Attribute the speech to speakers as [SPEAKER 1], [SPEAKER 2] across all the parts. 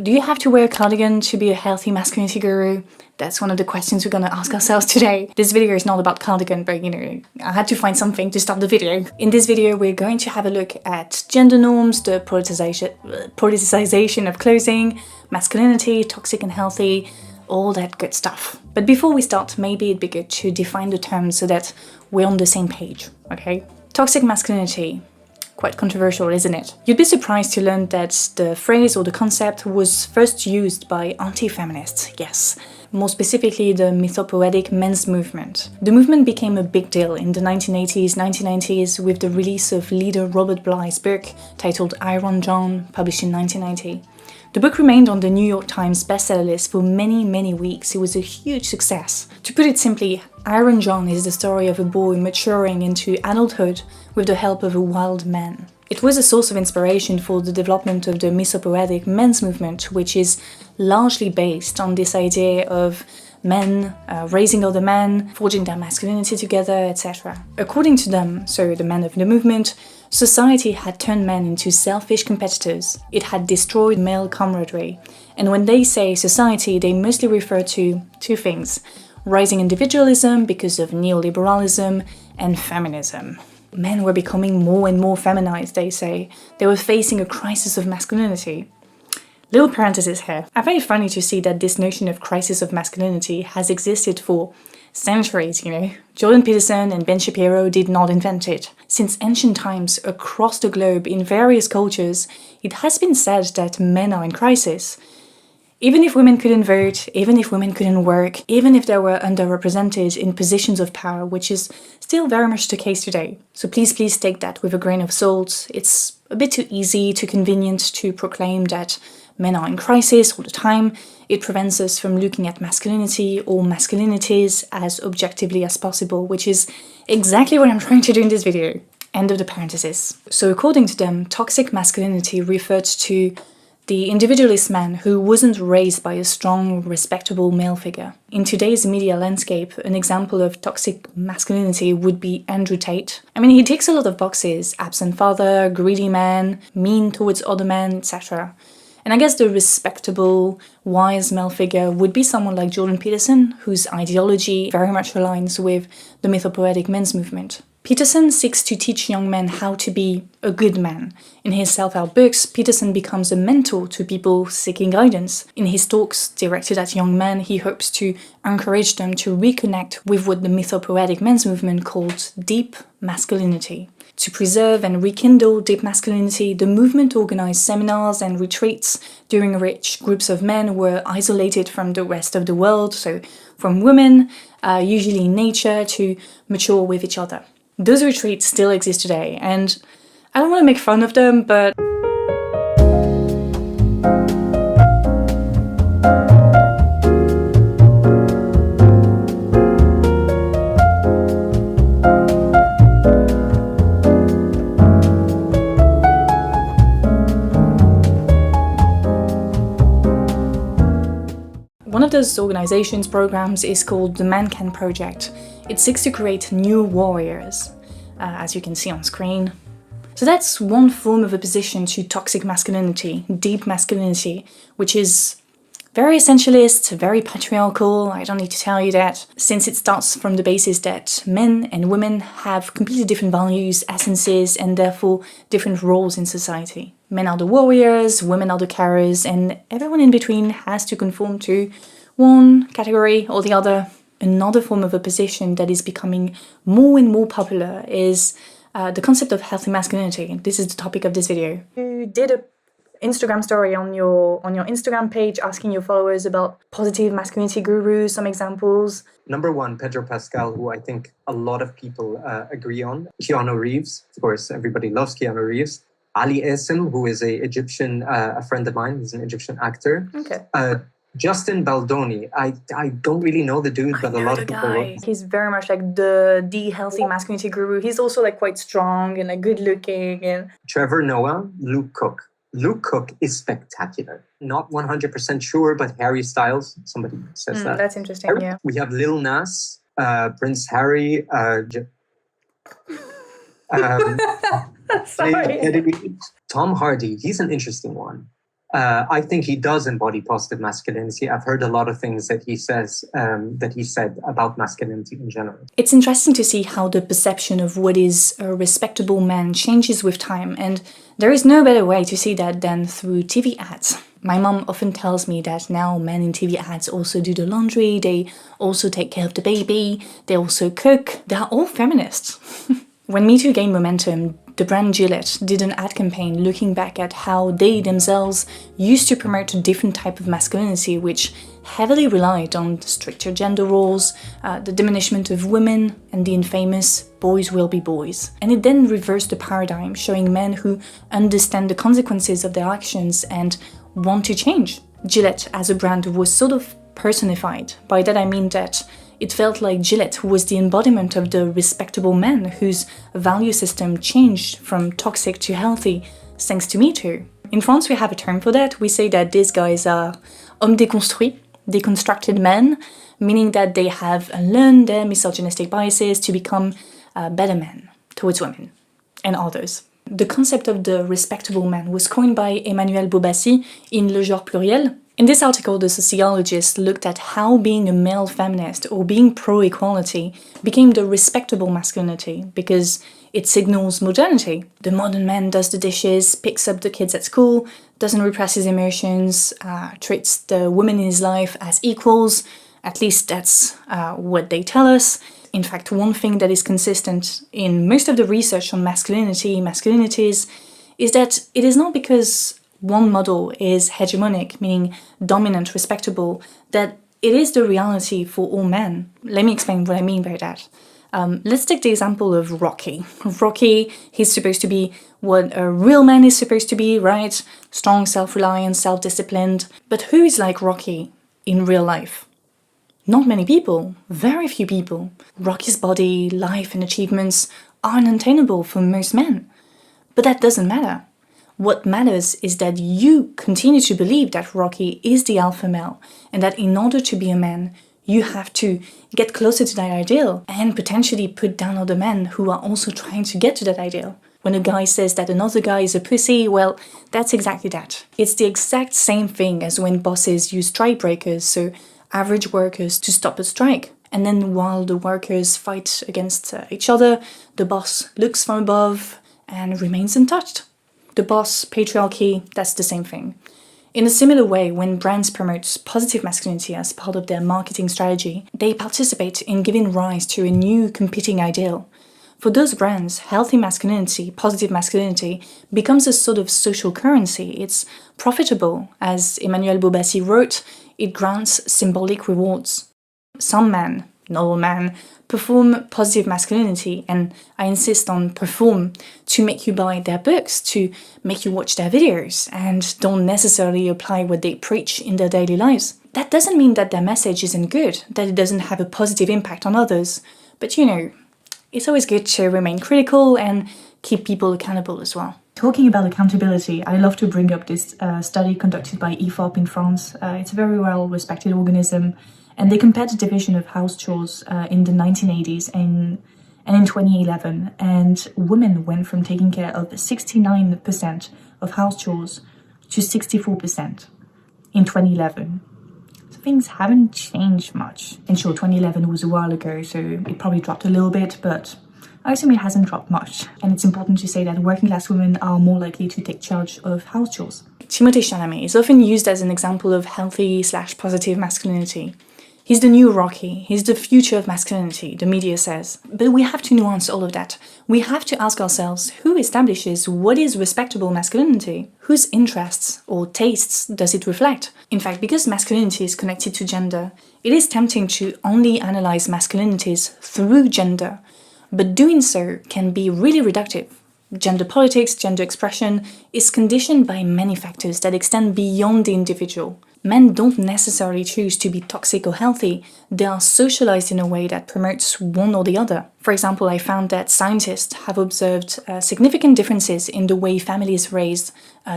[SPEAKER 1] Do you have to wear a cardigan to be a healthy masculinity guru? That's one of the questions we're gonna ask ourselves today. This video is not about cardigan, but I had to find something to start the video. In this video, we're going to have a look at gender norms, the politicization of clothing, masculinity, toxic and healthy, all that good stuff. But before we start, maybe it'd be good to define the terms so that we're on the same page, okay? Toxic masculinity. Quite controversial, isn't it? You'd be surprised to learn that the phrase or the concept was first used by anti-feminists, yes. More specifically, the mythopoetic men's movement. The movement became a big deal in the 1980s, 1990s with the release of leader Robert Bly's book titled Iron John, published in 1990. The book remained on the New York Times bestseller list for many weeks. It was a huge success. To put it simply, Iron John is the story of a boy maturing into adulthood with the help of a wild man. It was a source of inspiration for the development of the mythopoetic men's movement, which is largely based on this idea of men raising other men, forging their masculinity together, etc. According to them, so the men of the movement, society had turned men into selfish competitors. It had destroyed male camaraderie. And when they say society, they mostly refer to two things: rising individualism because of neoliberalism and feminism. Men were becoming more and more feminized, they say. They were facing a crisis of masculinity. Little parenthesis here. I find it funny to see that this notion of crisis of masculinity has existed for centuries, Jordan Peterson and Ben Shapiro did not invent it. Since ancient times, across the globe, in various cultures, it has been said that men are in crisis. Even if women couldn't vote, even if women couldn't work, even if they were underrepresented in positions of power, which is still very much the case today. So please take that with a grain of salt. It's a bit too easy, too convenient to proclaim that men are in crisis all the time. It prevents us from looking at masculinity or masculinities as objectively as possible, which is exactly what I'm trying to do in this video. End of the parenthesis. So according to them, toxic masculinity referred to the individualist man who wasn't raised by a strong, respectable male figure. In today's media landscape, an example of toxic masculinity would be Andrew Tate. He ticks a lot of boxes: absent father, greedy man, mean towards other men, etc. And I guess the respectable, wise male figure would be someone like Jordan Peterson, whose ideology very much aligns with the mythopoetic men's movement. Peterson seeks to teach young men how to be a good man. In his self-help books, Peterson becomes a mentor to people seeking guidance. In his talks directed at young men, he hopes to encourage them to reconnect with what the mythopoetic men's movement called deep masculinity. To preserve and rekindle deep masculinity, the movement organized seminars and retreats during which groups of men were isolated from the rest of the world, so from women, usually in nature, to mature with each other. Those retreats still exist today, and I don't want to make fun of them, but one of those organizations' programs is called the Man Can Project. It seeks to create new warriors, as you can see on screen. So that's one form of opposition to toxic masculinity, deep masculinity, which is very essentialist, very patriarchal. I don't need to tell you that, since it starts from the basis that men and women have completely different values, essences, and therefore different roles in society. Men are the warriors, women are the carers, and everyone in between has to conform to one category or the other. Another form of opposition that is becoming more and more popular is the concept of healthy masculinity. This is the topic of this video. You did an Instagram story on your Instagram page asking your followers about positive masculinity gurus, some examples.
[SPEAKER 2] Number one, Pedro Pascal, who I think a lot of people agree on. Keanu Reeves, of course, everybody loves Keanu Reeves. Ali Esem, who is a friend of mine. He's an Egyptian actor.
[SPEAKER 1] Okay.
[SPEAKER 2] Justin Baldoni. I don't really know the dude, but a lot of people know.
[SPEAKER 1] He's very much like the healthy masculinity guru. He's also like quite strong and like good looking. And
[SPEAKER 2] Trevor Noah, Luke Cook. Luke Cook is spectacular. Not 100% sure, but Harry Styles, somebody says that.
[SPEAKER 1] That's interesting, yeah.
[SPEAKER 2] We have Lil Nas, Prince Harry,
[SPEAKER 1] Sorry.
[SPEAKER 2] Tom Hardy. He's an interesting one. I think he does embody positive masculinity. I've heard a lot of things that he says, that he said about masculinity in general.
[SPEAKER 1] It's interesting to see how the perception of what is a respectable man changes with time, and there is no better way to see that than through TV ads. My mom often tells me that now men in TV ads also do the laundry, they also take care of the baby, they also cook, they are all feminists. When Me Too gained momentum, the brand Gillette did an ad campaign looking back at how they themselves used to promote a different type of masculinity which heavily relied on stricter gender roles, the diminishment of women, and the infamous boys will be boys. And it then reversed the paradigm, showing men who understand the consequences of their actions and want to change. Gillette as a brand was sort of personified. By that I mean that it felt like Gillette was the embodiment of the respectable man whose value system changed from toxic to healthy, thanks to Me Too. In France we have a term for that. We say that these guys are hommes déconstruits, deconstructed men, meaning that they have unlearned their misogynistic biases to become better men towards women and others. The concept of the respectable man was coined by Emmanuel Bobassi in Le Genre Pluriel. In this article, the sociologist looked at how being a male feminist or being pro-equality became the respectable masculinity because it signals modernity. The modern man does the dishes, picks up the kids at school, doesn't repress his emotions, treats the women in his life as equals. At least that's what they tell us. In fact, one thing that is consistent in most of the research on masculinities, is that it is not because one model is hegemonic, meaning dominant, respectable, that it is the reality for all men. Let me explain what I mean by that. Let's take the example of Rocky. Rocky, he's supposed to be what a real man is supposed to be, right? Strong, self-reliant, self-disciplined. But who is like Rocky in real life? Not many people, very few people. Rocky's body, life and achievements are unattainable for most men. But that doesn't matter. What matters is that you continue to believe that Rocky is the alpha male and that in order to be a man, you have to get closer to that ideal and potentially put down other men who are also trying to get to that ideal. When a guy says that another guy is a pussy, well, that's exactly that. It's the exact same thing as when bosses use strike breakers, so average workers to stop a strike. And then while the workers fight against each other, the boss looks from above and remains untouched. The boss, patriarchy, that's the same thing. In a similar way, when brands promote positive masculinity as part of their marketing strategy, they participate in giving rise to a new competing ideal. For those brands, healthy masculinity, positive masculinity, becomes a sort of social currency. It's profitable. As Emmanuel Bobassi wrote, it grants symbolic rewards. Some men, not all men, perform positive masculinity, and I insist on perform, to make you buy their books, to make you watch their videos, and don't necessarily apply what they preach in their daily lives. That doesn't mean that their message isn't good, that it doesn't have a positive impact on others, but you know, it's always good to remain critical and keep people accountable as well. Talking about accountability, I love to bring up this study conducted by IFOP in France. It's a very well-respected organism, and they compared the division of house chores in the 1980s and in 2011, and women went from taking care of 69% of house chores to 64% in 2011. So things haven't changed much. And sure, 2011 was a while ago, so it probably dropped a little bit, but I assume it hasn't dropped much. And it's important to say that working class women are more likely to take charge of house chores. Timothée Chalamet is often used as an example of healthy/positive masculinity. He's the new Rocky, he's the future of masculinity, the media says. But we have to nuance all of that. We have to ask ourselves, who establishes what is respectable masculinity? Whose interests or tastes does it reflect? In fact, because masculinity is connected to gender, it is tempting to only analyze masculinities through gender, but doing so can be really reductive. Gender politics, gender expression is conditioned by many factors that extend beyond the individual. Men don't necessarily choose to be toxic or healthy, they are socialized in a way that promotes one or the other. For example, I found that scientists have observed significant differences in the way families raise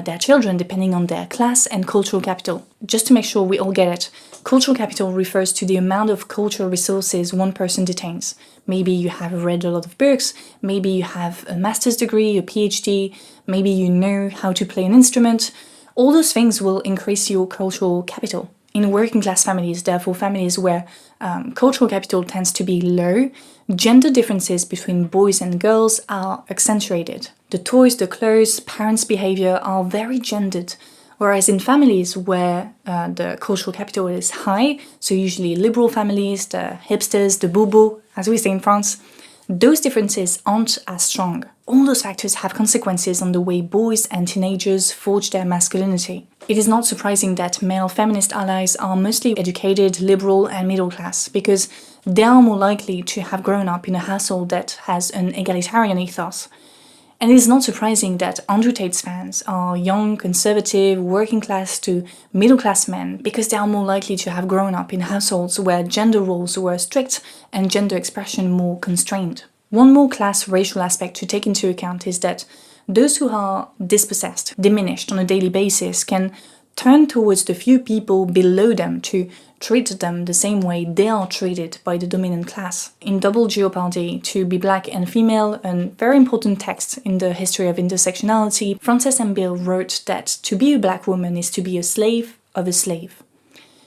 [SPEAKER 1] their children depending on their class and cultural capital. Just to make sure we all get it, cultural capital refers to the amount of cultural resources one person detains. Maybe you have read a lot of books, maybe you have a master's degree, a PhD, maybe you know how to play an instrument, All those things will increase your cultural capital. In working class families, therefore families where cultural capital tends to be low, gender differences between boys and girls are accentuated. The toys, the clothes, parents' behavior are very gendered. Whereas in families where the cultural capital is high, so usually liberal families, the hipsters, the bobos, as we say in France, those differences aren't as strong. All those factors have consequences on the way boys and teenagers forge their masculinity. It is not surprising that male feminist allies are mostly educated, liberal and middle class, because they are more likely to have grown up in a household that has an egalitarian ethos. And it is not surprising that Andrew Tate's fans are young, conservative, working class to middle class men, because they are more likely to have grown up in households where gender roles were strict and gender expression more constrained. One more class racial aspect to take into account is that those who are dispossessed, diminished on a daily basis, can turn towards the few people below them to treat them the same way they are treated by the dominant class. In Double Jeopardy, To Be Black and Female, a very important text in the history of intersectionality, Frances M. Bill wrote that to be a black woman is to be a slave of a slave.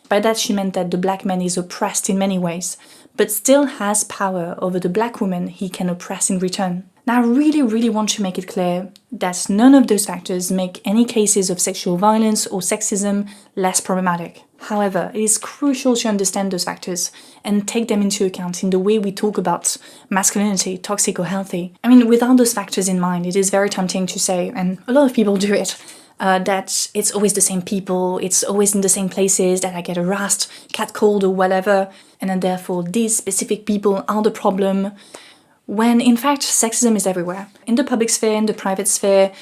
[SPEAKER 1] By that she meant that the black man is oppressed in many ways, but still has power over the black woman he can oppress in return. Now I really want to make it clear that none of those factors make any cases of sexual violence or sexism less problematic. However, it is crucial to understand those factors and take them into account in the way we talk about masculinity, toxic or healthy. I mean, without those factors in mind, it is very tempting to say, and a lot of people do it, that it's always the same people, it's always in the same places that I get harassed, catcalled or whatever, and then therefore these specific people are the problem, when in fact sexism is everywhere. In the public sphere, in the private sphere,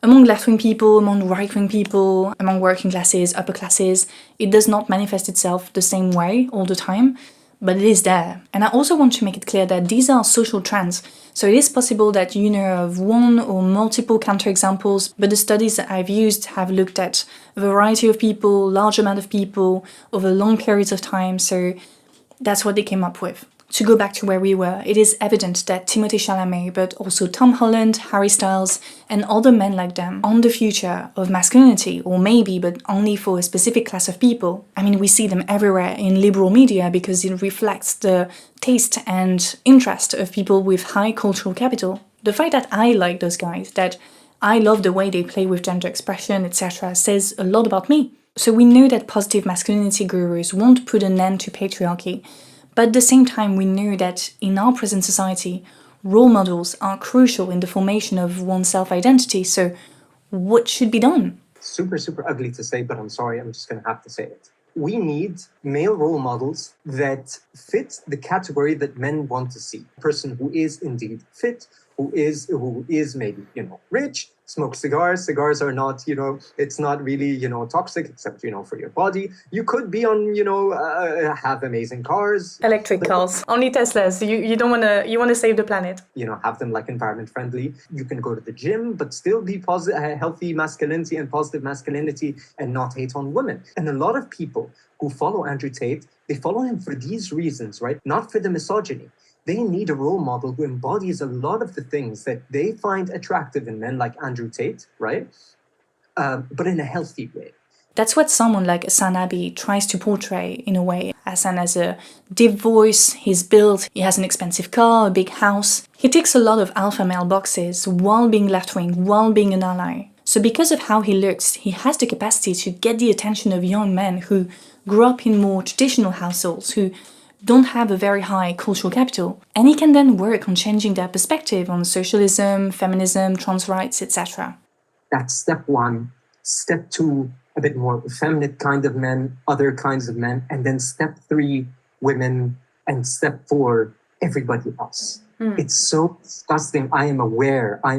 [SPEAKER 1] among left-wing people, among right-wing people, among working classes, upper classes, it does not manifest itself the same way all the time, but it is there. And I also want to make it clear that these are social trends, so it is possible that you know of one or multiple counterexamples, but the studies that I've used have looked at a variety of people, large amount of people, over long periods of time, so that's what they came up with. To go back to where we were, it is evident that Timothée Chalamet, but also Tom Holland, Harry Styles, and other men like them on the future of masculinity, or maybe, but only for a specific class of people. I mean, we see them everywhere in liberal media because it reflects the taste and interest of people with high cultural capital. The fact that I like those guys, that I love the way they play with gender expression, etc., says a lot about me. So we know that positive masculinity gurus won't put an end to patriarchy, but at the same time, we know that in our present society, role models are crucial in the formation of one's self-identity. So what should be done?
[SPEAKER 2] Super ugly to say, but I'm sorry, I'm just going to have to say it. We need male role models that fit the category that men want to see. A person who is indeed fit, who is maybe, rich, smokes cigars. Cigars are not, it's not really, toxic except, for your body. You could be on, have amazing cars.
[SPEAKER 1] Electric cars, only Teslas. You don't want to, you want to save the planet.
[SPEAKER 2] Have them like environment friendly. You can go to the gym, but still be healthy masculinity and positive masculinity and not hate on women. And a lot of people who follow Andrew Tate, they follow him for these reasons, right? Not for the misogyny. They need a role model who embodies a lot of the things that they find attractive in men like Andrew Tate, right? But in a healthy way.
[SPEAKER 1] That's what someone like Hassan Abi tries to portray in a way. Hassan has a deep voice, he's built, he has an expensive car, a big house. He ticks a lot of alpha male boxes while being left-wing, while being an ally. So because of how he looks, he has the capacity to get the attention of young men who grew up in more traditional households, who don't have a very high cultural capital, and he can then work on changing their perspective on socialism, feminism, trans rights, etc.
[SPEAKER 2] That's step one. Step two, a bit more effeminate kind of men, other kinds of men, and then step three, women, and step four, everybody else. It's so disgusting. I am aware that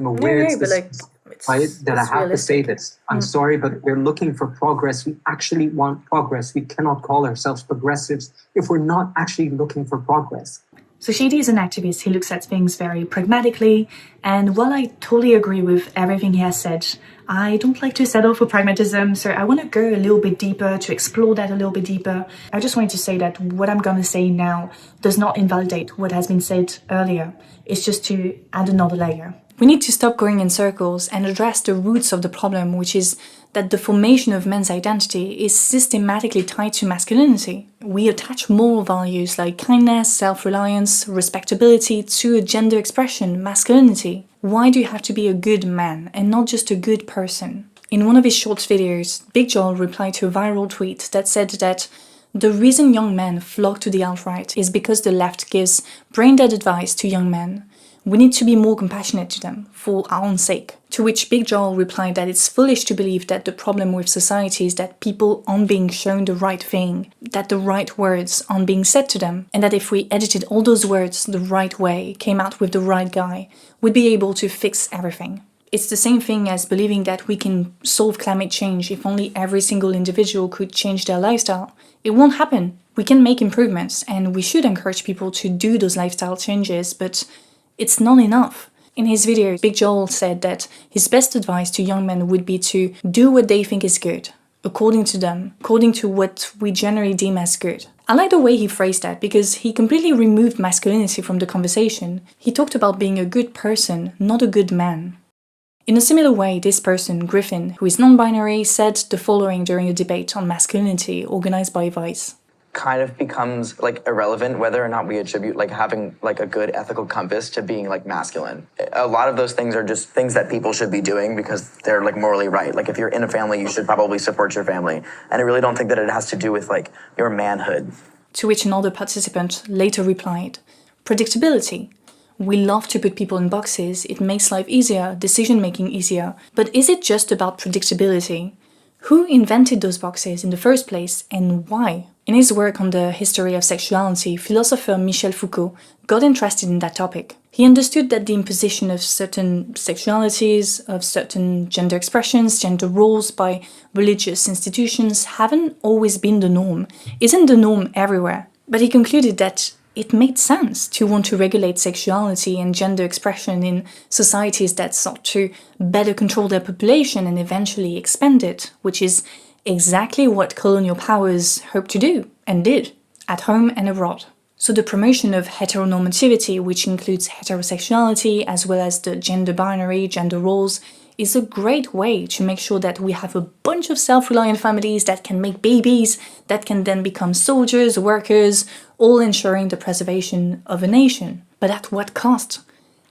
[SPEAKER 2] I have to say this. I'm sorry, but we're looking for progress. We actually want progress. We cannot call ourselves progressives if we're not actually looking for progress.
[SPEAKER 1] So Shady is an activist. He looks at things very pragmatically, and while I totally agree with everything he has said, I don't like to settle for pragmatism, so I want to go a little bit deeper, to explore that a little bit deeper. I just wanted to say that what I'm going to say now does not invalidate what has been said earlier. It's just to add another layer. We need to stop going in circles and address the roots of the problem, which is that the formation of men's identity is systematically tied to masculinity. We attach moral values like kindness, self-reliance, respectability to a gender expression, masculinity. Why do you have to be a good man and not just a good person? In one of his short videos, Big Joel replied to a viral tweet that said that the reason young men flock to the alt-right is because the left gives brain-dead advice to young men. We need to be more compassionate to them, for our own sake. To which Big Joel replied that it's foolish to believe that the problem with society is that people aren't being shown the right thing, that the right words aren't being said to them, and that if we edited all those words the right way, came out with the right guy, we'd be able to fix everything. It's the same thing as believing that we can solve climate change if only every single individual could change their lifestyle. It won't happen. We can make improvements, and we should encourage people to do those lifestyle changes, but it's not enough. In his video, Big Joel said that his best advice to young men would be to do what they think is good, according to them, according to what we generally deem as good. I like the way he phrased that because he completely removed masculinity from the conversation. He talked about being a good person, not a good man. In a similar way, this person, Griffin, who is non-binary, said the following during a debate on masculinity organized by Vice.
[SPEAKER 3] Kind of becomes like irrelevant whether or not we attribute like having like a good ethical compass to being like masculine. A lot of those things are just things that people should be doing because they're like morally right. Like if you're in a family, you should probably support your family. And I really don't think that it has to do with like your manhood.
[SPEAKER 1] To which another participant later replied, predictability. We love to put people in boxes, it makes life easier, decision-making easier. But is it just about predictability? Who invented those boxes in the first place and why? In his work on the history of sexuality, philosopher Michel Foucault got interested in that topic. He understood that the imposition of certain sexualities, of certain gender expressions, gender roles by religious institutions haven't always been the norm, isn't the norm everywhere. But he concluded that it made sense to want to regulate sexuality and gender expression in societies that sought to better control their population and eventually expand it, which is exactly what colonial powers hoped to do, and did, at home and abroad. So the promotion of heteronormativity, which includes heterosexuality as well as the gender binary, gender roles, is a great way to make sure that we have a bunch of self-reliant families that can make babies, that can then become soldiers, workers, all ensuring the preservation of a nation. But at what cost?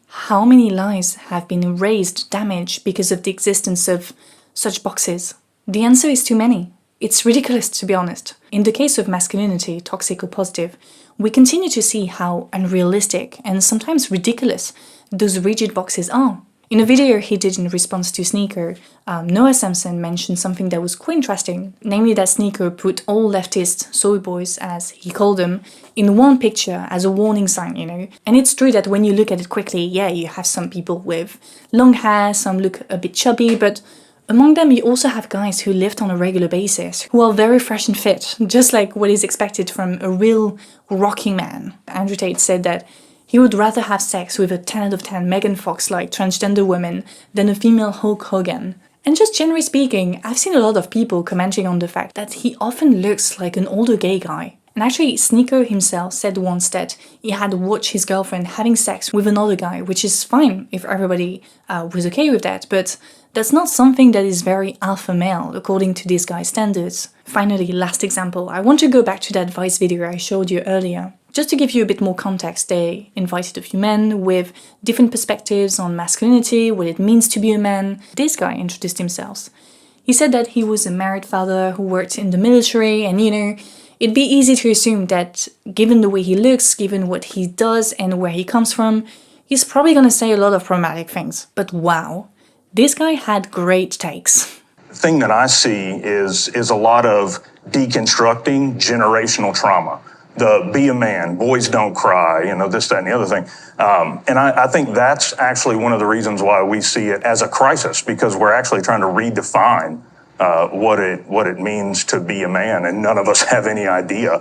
[SPEAKER 1] How many lives have been erased, damaged because of the existence of such boxes? The answer is too many. It's ridiculous, to be honest. In the case of masculinity, toxic or positive, we continue to see how unrealistic and sometimes ridiculous those rigid boxes are. In a video he did in response to Sneaker, Noah Samson mentioned something that was quite interesting, namely that Sneaker put all leftist soy boys, as he called them, in one picture as a warning sign, you know. And it's true that when you look at it quickly, yeah, you have some people with long hair, some look a bit chubby, but among them you also have guys who lift on a regular basis, who are very fresh and fit, just like what is expected from a real rocking man. Andrew Tate said that he would rather have sex with a 10 out of 10 Megan Fox-like transgender woman than a female Hulk Hogan. And just generally speaking, I've seen a lot of people commenting on the fact that he often looks like an older gay guy. And actually, Sneaker himself said once that he had watched his girlfriend having sex with another guy, which is fine if everybody was okay with that, but that's not something that is very alpha male, according to this guy's standards. Finally, last example, I want to go back to that Vice video I showed you earlier. Just to give you a bit more context, they invited a few men with different perspectives on masculinity, what it means to be a man. This guy introduced himself. He said that he was a married father who worked in the military, and you know, it'd be easy to assume that given the way he looks, given what he does and where he comes from, he's probably gonna say a lot of problematic things. But wow, this guy had great takes.
[SPEAKER 4] The thing that I see is a lot of deconstructing generational trauma. The be a man, boys don't cry, you know, this, that, and the other thing. And I think that's actually one of the reasons why we see it as a crisis, because we're actually trying to redefine what it means to be a man, and none of us have any idea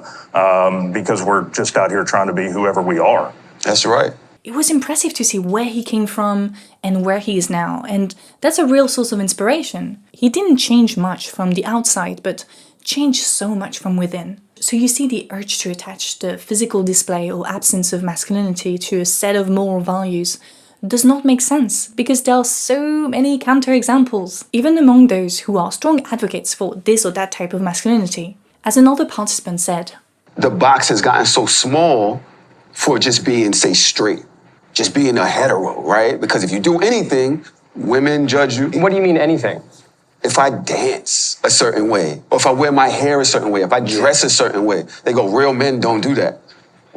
[SPEAKER 4] because we're just out here trying to be whoever we are.
[SPEAKER 5] That's right.
[SPEAKER 1] It was impressive to see where he came from and where he is now, and that's a real source of inspiration. He didn't change much from the outside, but changed so much from within. So you see the urge to attach the physical display or absence of masculinity to a set of moral values does not make sense because there are so many counterexamples, even among those who are strong advocates for this or that type of masculinity. As another participant said,
[SPEAKER 5] the box has gotten so small for just being, say, straight, just being a hetero, right? Because if you do anything, women judge you.
[SPEAKER 6] What do you mean anything?
[SPEAKER 5] If I dance a certain way, or if I wear my hair a certain way, if I dress a certain way, they go, real men don't do that.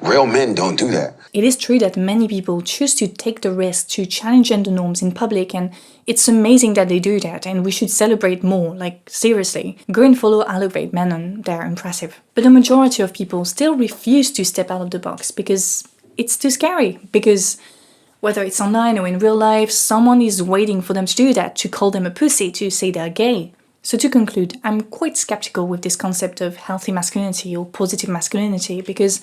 [SPEAKER 5] Real men don't do that.
[SPEAKER 1] it is true that many people choose to take the risk to challenge gender norms in public, and it's amazing that they do that, and we should celebrate more, like seriously. Go and follow Elevate Menon, they're impressive. But the majority of people still refuse to step out of the box because it's too scary, because whether it's online or in real life, someone is waiting for them to do that, to call them a pussy, to say they're gay. So to conclude, I'm quite skeptical with this concept of healthy masculinity or positive masculinity because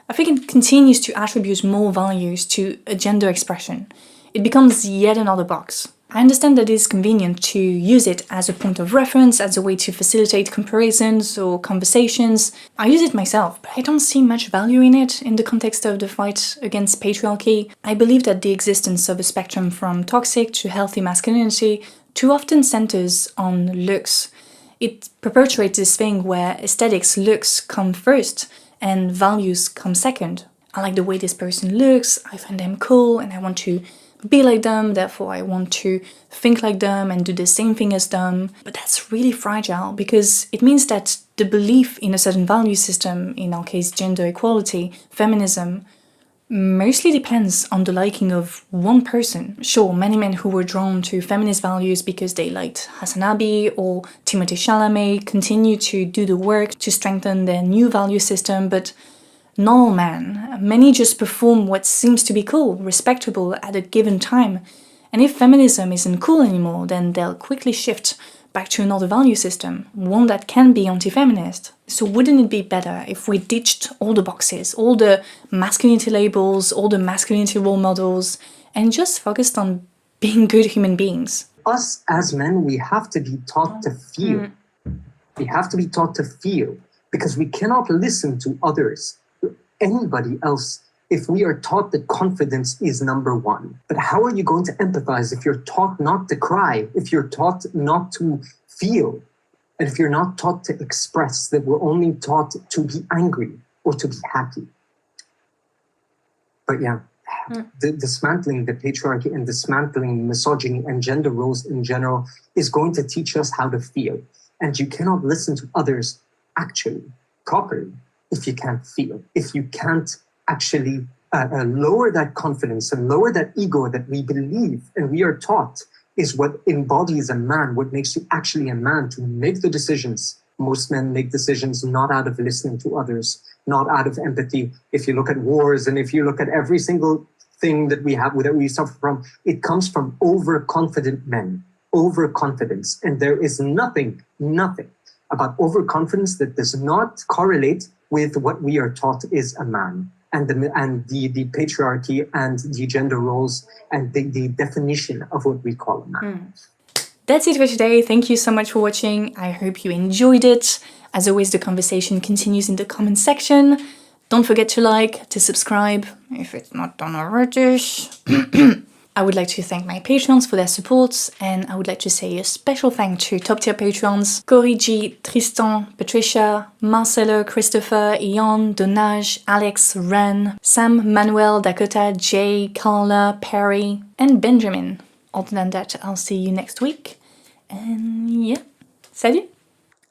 [SPEAKER 1] I think it continues to attribute more values to a gender expression. It becomes yet another box. I understand that it is convenient to use it as a point of reference, as a way to facilitate comparisons or conversations. I use it myself, but I don't see much value in it in the context of the fight against patriarchy. I believe that the existence of a spectrum from toxic to healthy masculinity too often centers on looks. It perpetuates this thing where aesthetics, looks come first and values come second. I like the way this person looks, I find them cool, and I want to be like them, therefore I want to think like them and do the same thing as them. But that's really fragile because it means that the belief in a certain value system, in our case gender equality, feminism, mostly depends on the liking of one person. Sure, many men who were drawn to feminist values because they liked Hassan Abi or Timothée Chalamet continue to do the work to strengthen their new value system, but not all men. Many just perform what seems to be cool, respectable at a given time. And if feminism isn't cool anymore, then they'll quickly shift back to another value system, one that can be anti-feminist. So wouldn't it be better if we ditched all the boxes, all the masculinity labels, all the masculinity role models, and just focused on being good human beings?
[SPEAKER 2] Us as men, we have to be taught to feel. We have to be taught to feel because we cannot listen to others, anybody else, if we are taught that confidence is number one. But how are you going to empathize if you're taught not to cry, if you're taught not to feel, and if you're not taught to express, that we're only taught to be angry or to be happy? But yeah, dismantling the patriarchy and dismantling misogyny and gender roles in general is going to teach us how to feel. And you cannot listen to others actually, properly, if you can't feel, if you can't actually lower that confidence and lower that ego that we believe and we are taught is what embodies a man, what makes you actually a man, to make the decisions. Most men make decisions not out of listening to others, not out of empathy. If you look at wars and if you look at every single thing that we have, that we suffer from, it comes from overconfident men, overconfidence. And there is nothing about overconfidence that does not correlate with what we are taught is a man, and the patriarchy and the gender roles and the definition of what we call a man.
[SPEAKER 1] That's it for today. Thank you so much for watching. I hope you enjoyed it. As always, the conversation continues in the comment section. Don't forget to like, to subscribe, if it's not done already. I would like to thank my Patreons for their support, and I would like to say a special thank to top tier Patreons: Corey G, Tristan, Patricia, Marcelo, Christopher, Ian, Donage, Alex, Ren, Sam, Manuel, Dakota, Jay, Carla, Perry, and Benjamin. Other than that, I'll see you next week, and yeah, salut!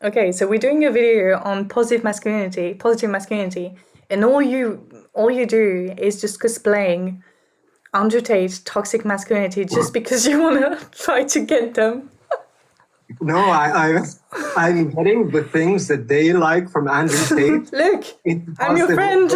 [SPEAKER 1] Okay, so we're doing a video on positive masculinity, and all you do is just cosplaying Andrew Tate toxic masculinity just because you want to try to get them.
[SPEAKER 2] No, I'm getting the things that they like from Andrew Tate.
[SPEAKER 1] Look, I'm your friend.